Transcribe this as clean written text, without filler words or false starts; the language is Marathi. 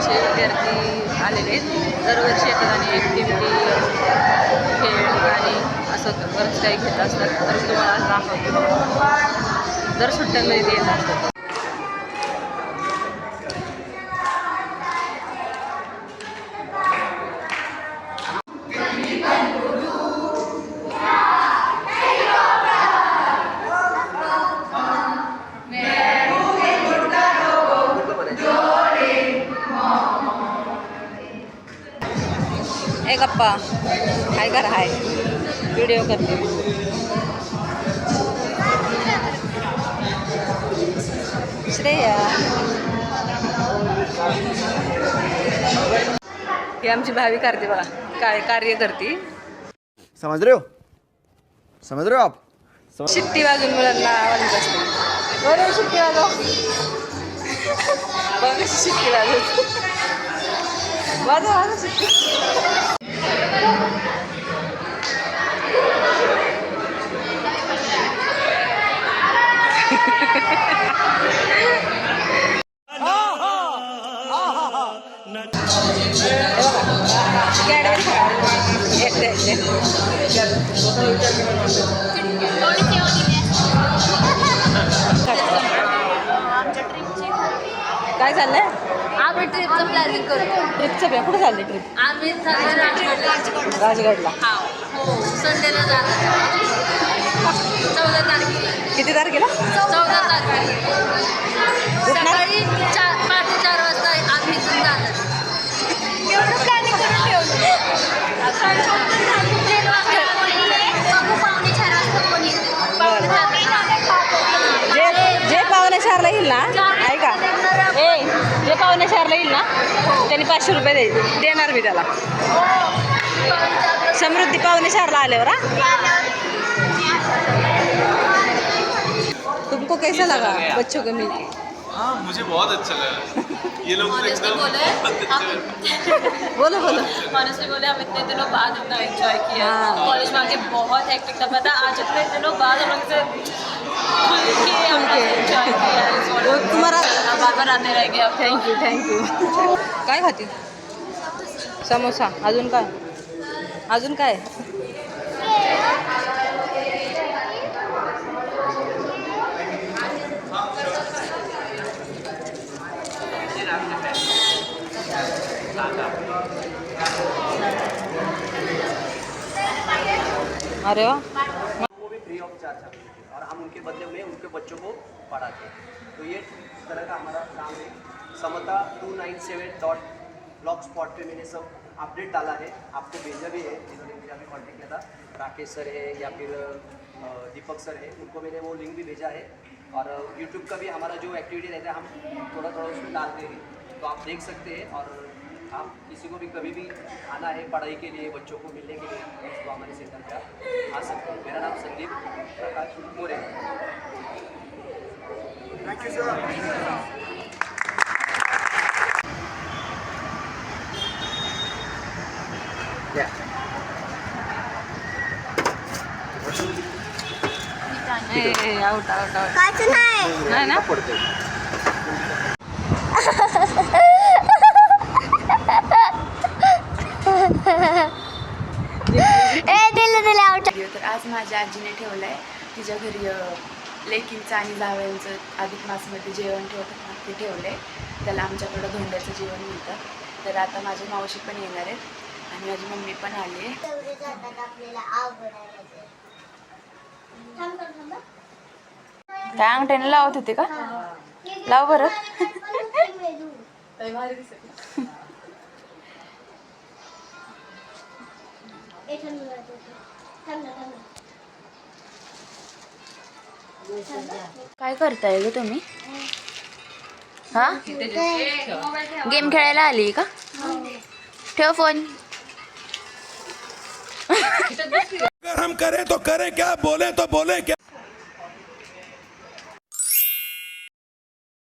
शाळेचे विद्यार्थी आलेले आहेत. दरवर्षी येतात आणि ॲक्टिव्हिटी, खेळ, गाणी असं बरंच काही घेत असतात. तर तुम्हाला आज दाखवतो. दर सुट्ट्यांना इथे येत असतात. ए गप्पा हाय कर, हाय व्हिडिओ करते. श्रेया ही आमची भावी करते बघा, काय कार्य करते. समझ रहे हो, समझ रहे हो आप. शिट्टी वाजून मुलांना आवाज असते. बरोबर शिट्टी वाजव. बघ कशी शिट्टी वाजव. वाजव वाजव शिट्टी. काय चाललंय? आम्ही ट्रिपचं प्लॅनिंग करतो. ट्रिपचं कुठं चाललंय ट्रिप? आम्ही राजगडला. हो, संडेला जाणार. 14 तारखेला. किती तारखेला? 14 तारखेला सकाळी 5:30 वाजता आम्ही इथून जाणार. एवढं प्लॅनिंग करून ठेवलं. पावणे 4 वाजता कोणी जे पावणे 4ला येईल ना, ऐका, जे पावणे 4ला येईल ना त्यांनी 500 रुपये देणार मी त्याला. समृद्धी पावणे 4ला आल्यावर. तुमको कैसा लगा बच्चों को मिलके? हाँ मुझे बहुत अच्छा लगा. ये लोग तो एकदम बोलो बोलो. ऑनेस्टली बोले हम इतने दिनों बाद इतना एंजॉय किया. कॉलेज में आके बहुत हेक्टिक था, पता आज इतने दिनों बाद हम लोग से खुल के एंजॉय किया. तुम्हारा बार बार आते रहेंगे अब. Thank you thank you. काय खाती? समोसा. अजून काय? अजून काय? अरे वाह. वो भी फ्री ऑफ चार्ज है और हम उनके बदले में उनके बच्चों को पढ़ाते हैं. तो ये इस तरह का हमारा काम है. समता 297.blogspot पे मैंने सब अपडेट डाला है, आपको भेजा भी है. जिन्होंने मुझे अभी कॉन्टेक्ट किया था, राकेश सर है या फिर दीपक सर है, उनको मैंने वो लिंक भी भेजा है. और यूट्यूब का भी हमारा जो एक्टिविटी रहता है हम थोड़ा थोड़ा उसमें डालते हैं, तो आप देख सकते हैं. और आप किसी को भी कभी भी आना है पढ़ाई के लिए, बच्चों को मिलने के लिए, तो हमारे सेंटर पर आ सकते हैं. मेरा नाम Sandeep Prakash More. Thank you sir. Out out out. काच नाही ना. पडते. तर आज माझ्या आजीने ठेवलं आहे तिच्या घरी लेकींचं आणि जावयांचं अधिक मासमध्ये जेवण ठेवतात ना, ते ठेवलं आहे. त्याला आमच्याकडं धोंड्याचं जेवण मिळतं. तर आता माझी मावशी पण येणार आहेत आणि माझी मम्मी पण आली आहे. काय अंगठ्याने लावत होते का? लाव बरं. काय करताय ग तुम्ही? हा, गेम खेळायला आली का? ठेव फोन. अगर हम करें तो करें क्या, बोले तो बोले क्या.